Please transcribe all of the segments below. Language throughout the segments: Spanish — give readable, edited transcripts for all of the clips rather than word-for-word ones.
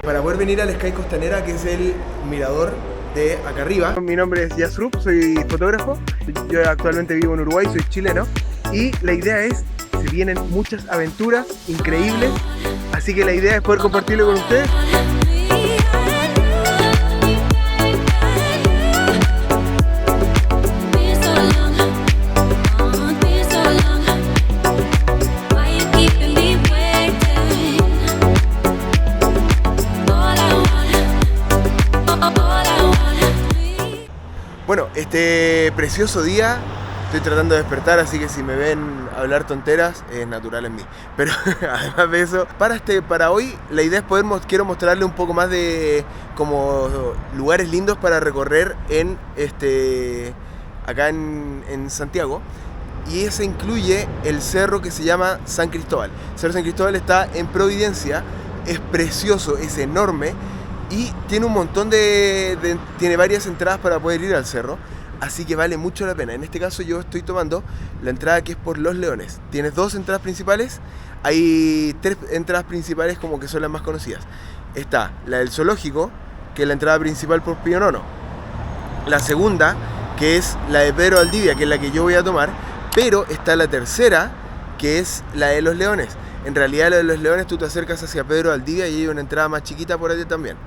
Para poder venir al Sky Costanera, que es el mirador de acá arriba. Mi nombre es Yasrup, soy fotógrafo. Yo actualmente vivo en Uruguay, soy chileno. Y la idea es, se vienen muchas aventuras increíbles. Así que la idea es poder compartirlo con ustedes. Bueno, este precioso día estoy tratando de despertar, así que si me ven hablar tonteras es natural en mí. Pero además de eso, para hoy la idea es quiero mostrarle un poco más de como lugares lindos para recorrer acá en Santiago. Y ese incluye el cerro que se llama San Cristóbal. El cerro San Cristóbal está en Providencia, es precioso, es enorme. Y tiene un montón tiene varias entradas para poder ir al cerro, así que vale mucho la pena. En este caso yo estoy tomando la entrada que es por Los Leones. Tienes dos entradas principales, hay tres entradas principales como que son las más conocidas. Está la del zoológico, que es la entrada principal por Pío Nono. La segunda, que es la de Pedro Valdivia, que es la que yo voy a tomar, pero está la tercera, que es la de Los Leones. En realidad la de Los Leones tú te acercas hacia Pedro Valdivia y hay una entrada más chiquita por allí también.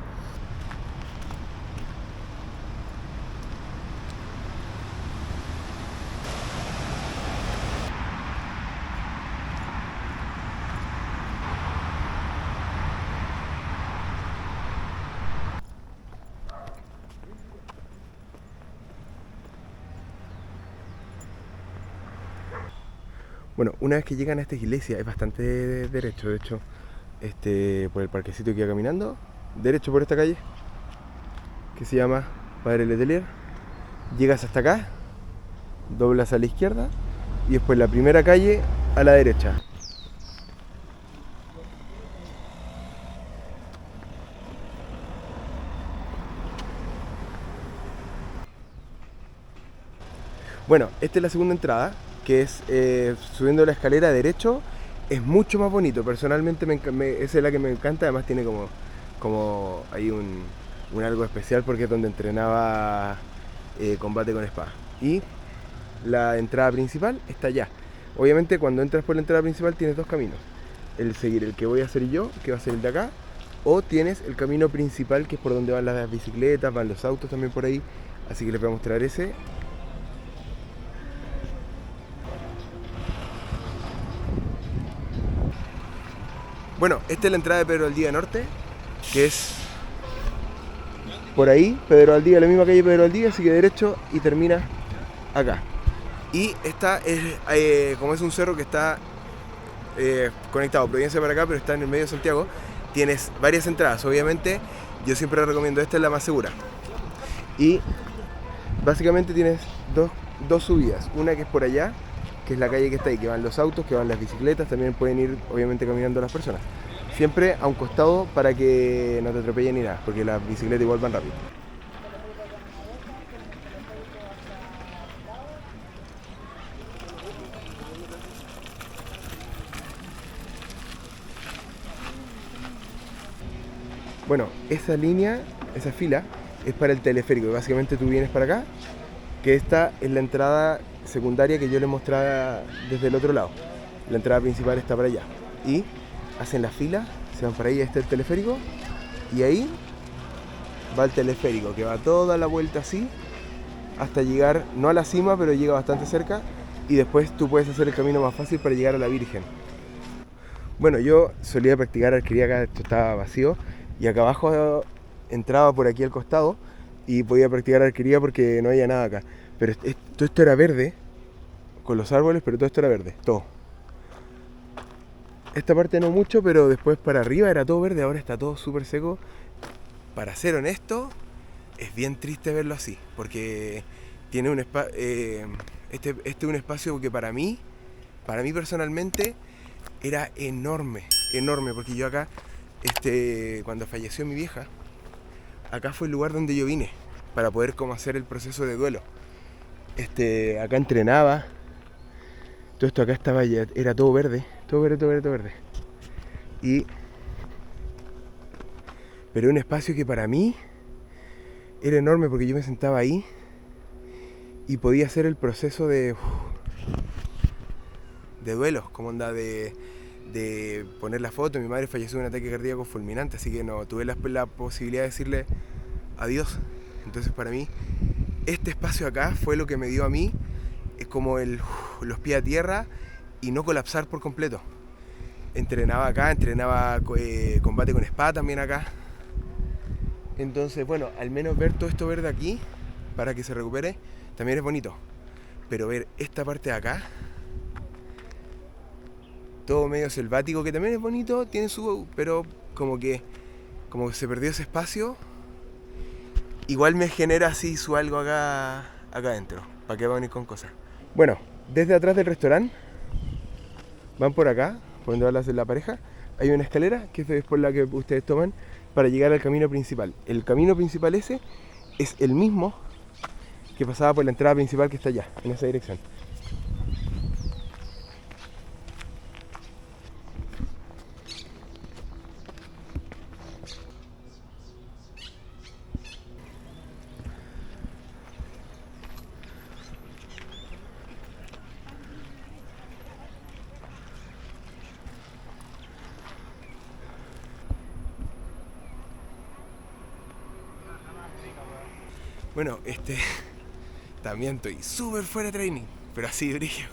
Bueno, una vez que llegan a esta iglesia es bastante derecho, de hecho, por el parquecito que iba caminando, derecho por esta calle, que se llama Padre Letelier, llegas hasta acá, doblas a la izquierda y después la primera calle a la derecha. Bueno, esta es la segunda entrada, que es subiendo la escalera derecho, es mucho más bonito. Personalmente esa es la que me encanta, además tiene como ahí un algo especial porque es donde entrenaba combate con espada. Y la entrada principal está allá. Obviamente cuando entras por la entrada principal tienes dos caminos. El que voy a hacer yo, que va a ser el de acá, o tienes el camino principal que es por donde van las bicicletas, van los autos también por ahí. Así que les voy a mostrar ese. Bueno, esta es la entrada de Pedro Valdivia Norte, que es por ahí, Pedro Valdivia, la misma calle Pedro Valdivia, sigue derecho y termina acá. Y esta es, como es un cerro que está conectado Providencia para acá, pero está en el medio de Santiago, tienes varias entradas. Obviamente, yo siempre recomiendo esta, es la más segura. Y básicamente tienes dos subidas, una que es por allá, que es la calle que está ahí, que van los autos, que van las bicicletas, también pueden ir obviamente caminando las personas. Siempre a un costado para que no te atropellen ni nada, porque las bicicletas igual van rápido. Bueno, esa línea, esa fila, es para el teleférico. Básicamente tú vienes para acá, que esta es la entrada secundaria que yo les mostraba desde el otro lado. La entrada principal está para allá. Y hacen la fila, se van para ahí, este es el teleférico. Y ahí va el teleférico, que va toda la vuelta así, hasta llegar, no a la cima, pero llega bastante cerca. Y después tú puedes hacer el camino más fácil para llegar a la Virgen. Bueno, yo solía practicar arquería acá, esto estaba vacío. Y acá abajo entraba por aquí al costado y podía practicar arquería porque no había nada acá. Pero todo esto era verde, con los árboles, pero todo esto era verde, todo. Esta parte no mucho, pero después para arriba era todo verde, ahora está todo súper seco. Para ser honesto, es bien triste verlo así, porque tiene un espacio, este es un espacio que para mí personalmente, era enorme, porque yo acá, cuando falleció mi vieja, acá fue el lugar donde yo vine, para poder como hacer el proceso de duelo. Acá entrenaba. Todo esto acá estaba ya, era todo verde, todo verde, todo verde, todo verde. Y pero un espacio que para mí era enorme porque yo me sentaba ahí y podía hacer el proceso de duelo, como onda de poner la foto. Mi madre falleció de un ataque cardíaco fulminante, así que no tuve la posibilidad de decirle adiós. Entonces para mí este espacio acá fue lo que me dio a mí como los pies a tierra y no colapsar por completo. Entrenaba acá, entrenaba combate con espada también acá. Entonces, bueno, al menos ver todo esto verde aquí para que se recupere también es bonito. Pero ver esta parte de acá, todo medio selvático, que también es bonito, tiene su... pero como que se perdió ese espacio, igual me genera así su algo acá adentro. ¿Para qué van a ir con cosas? Bueno, desde atrás del restaurante, van por acá, por donde va la pareja, hay una escalera que es después la que ustedes toman para llegar al camino principal. El camino principal ese es el mismo que pasaba por la entrada principal que está allá, en esa dirección. Bueno, también estoy súper fuera de training, pero así de brillo.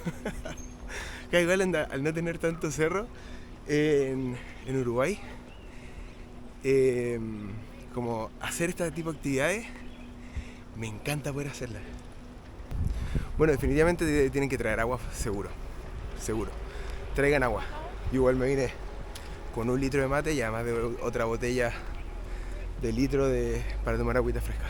Que igual al no tener tanto cerro en Uruguay, como hacer este tipo de actividades, me encanta poder hacerlas. Bueno, definitivamente tienen que traer agua, seguro, seguro. Traigan agua. Yo igual me vine con 1 litro de mate y además de otra botella de litro para tomar agüita fresca.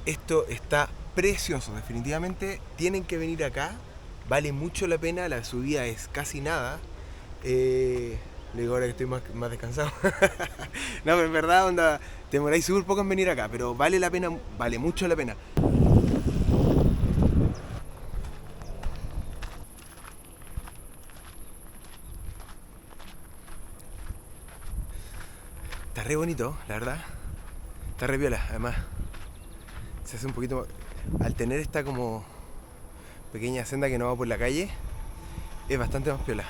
Esto está precioso, definitivamente tienen que venir acá, vale mucho la pena, la subida es casi nada. Le digo ahora que estoy más descansado. No, pero en verdad, onda, te demoráis súper poco en venir acá, pero vale la pena, vale mucho la pena. Está re bonito, la verdad. Está re viola, además. Se hace un poquito... Al tener esta como pequeña senda que no va por la calle, es bastante más piola.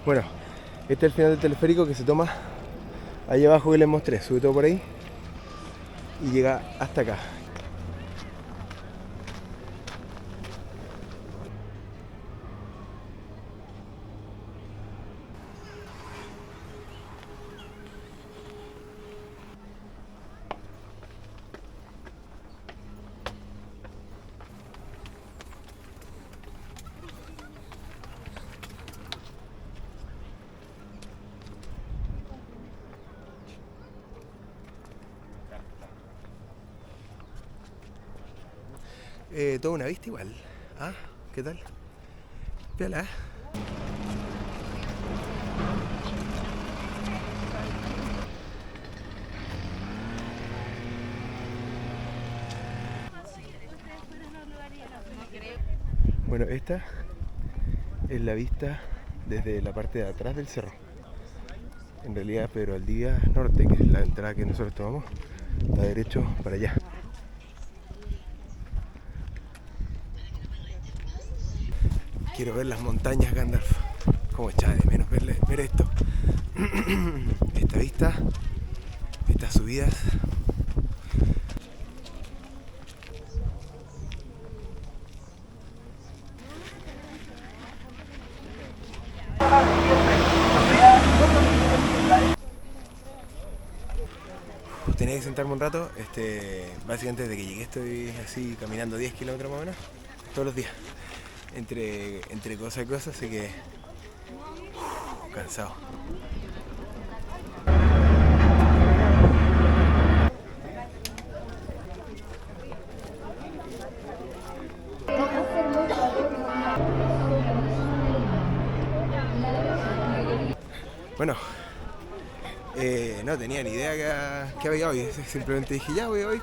Bueno, este es el final del teleférico que se toma ahí abajo que les mostré. Sube todo por ahí y llega hasta acá. Toda una vista igual. Ah, ¿qué tal? Piola. Bueno, esta es la vista desde la parte de atrás del cerro. En realidad Pedro Valdivia Norte, que es la entrada que nosotros tomamos, está derecho para allá. Quiero ver las montañas, Gandalf. Como echaba de menos ver esto. Esta vista, estas subidas. Tenía que sentarme un rato, básicamente desde que llegué estoy así caminando 10 kilómetros más o menos, todos los días, entre cosa y cosa, así que cansado. Bueno, no tenía ni idea que había hoy, simplemente dije ya voy hoy,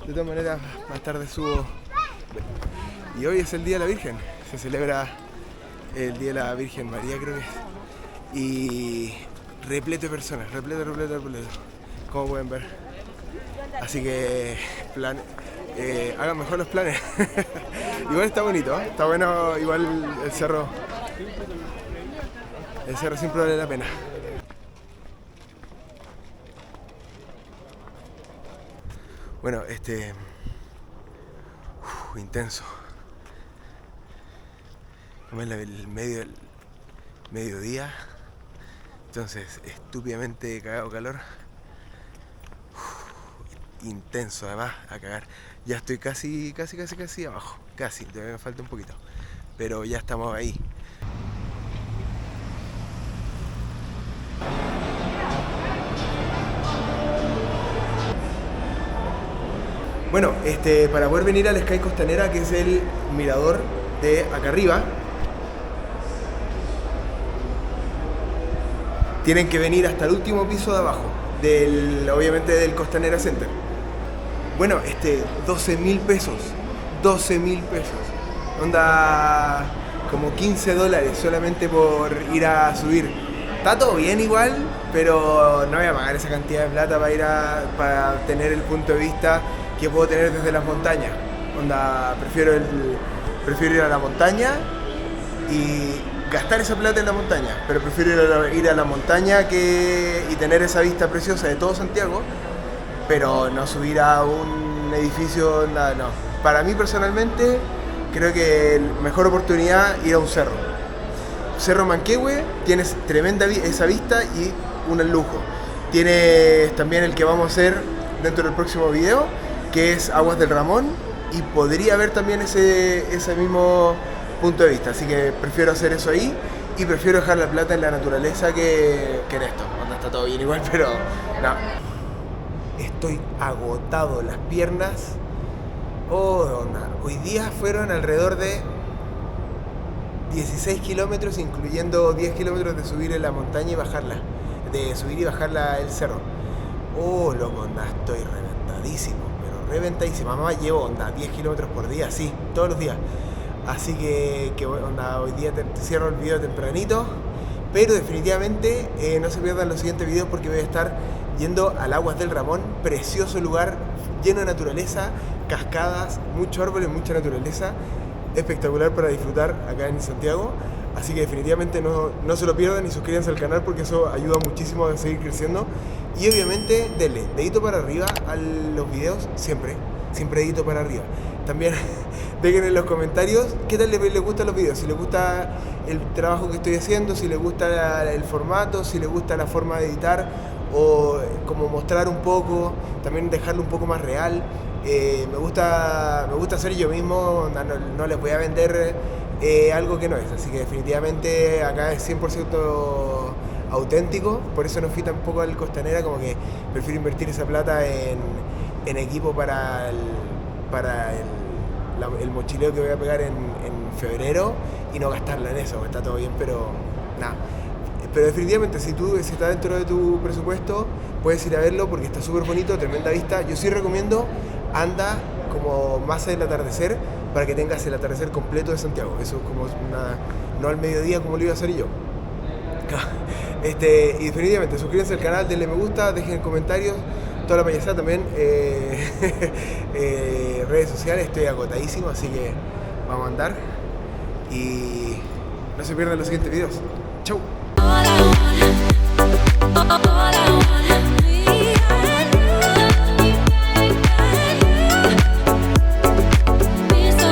de todas maneras más tarde subo. Y hoy es el Día de la Virgen, se celebra el Día de la Virgen María, creo que es. Y repleto de personas, repleto, como pueden ver. Así que hagan mejor los planes. Igual está bonito, ¿eh? Está bueno, igual el cerro siempre vale la pena. Bueno, intenso. Como es el mediodía, entonces estúpidamente cagado calor. Intenso además, a cagar. Ya estoy casi abajo, casi, todavía me falta un poquito, pero ya estamos ahí. Bueno, para poder venir al Sky Costanera, que es el mirador de acá arriba, tienen que venir hasta el último piso de abajo, obviamente del Costanera Center. Bueno, 12.000 pesos, 12.000 pesos. Onda, como $15 solamente por ir a subir. Está todo bien igual, pero no voy a pagar esa cantidad de plata para tener el punto de vista que puedo tener desde las montañas. Onda, prefiero ir a la montaña y gastar esa plata en la montaña, pero prefiero ir a la montaña y tener esa vista preciosa de todo Santiago, pero no subir a un edificio, nada, no. Para mí personalmente, creo que la mejor oportunidad ir a un cerro. Cerro Manquehue, tienes tremenda esa vista y un lujo. Tienes también el que vamos a hacer dentro del próximo video, que es Aguas del Ramón, y podría haber también ese mismo punto de vista, así que prefiero hacer eso ahí y prefiero dejar la plata en la naturaleza que en esto. Onda, está todo bien igual, pero no. Estoy agotado, las piernas. Onda. Hoy día fueron alrededor de 16 kilómetros, incluyendo 10 kilómetros de subir en la montaña y bajarla, de subir y bajarla el cerro. Loco, onda, estoy reventadísimo, pero reventadísimo. Mamá, llevo, onda, 10 kilómetros por día, sí, todos los días. Así que onda, hoy día cierro el video tempranito, pero definitivamente no se pierdan los siguientes videos porque voy a estar yendo al Aguas del Ramón, precioso lugar, lleno de naturaleza, cascadas, muchos árboles, mucha naturaleza, espectacular para disfrutar acá en Santiago. Así que definitivamente no se lo pierdan y suscríbanse al canal porque eso ayuda muchísimo a seguir creciendo. Y obviamente denle dedito para arriba a los videos, siempre dedito para arriba. También dejen en los comentarios qué tal les gustan los videos, si les gusta el trabajo que estoy haciendo, si les gusta el formato, si les gusta la forma de editar o como mostrar un poco, también dejarlo un poco más real. Me gusta ser yo mismo, no les voy a vender algo que no es, así que definitivamente acá es 100% auténtico, por eso no fui tampoco al Costanera, como que prefiero invertir esa plata en equipo para el mochileo que voy a pegar en febrero y no gastarla en eso, está todo bien, pero nada. Pero definitivamente si está dentro de tu presupuesto, puedes ir a verlo porque está súper bonito, tremenda vista. Yo sí recomiendo, anda como más del atardecer para que tengas el atardecer completo de Santiago. Eso es como no al mediodía como lo iba a hacer yo. Y definitivamente suscríbanse al canal, denle me gusta, dejen comentarios, toda la payasada también, redes sociales, estoy agotadísimo, así que vamos a andar. y no se pierdan los siguientes videos. ¡Chau! All I want,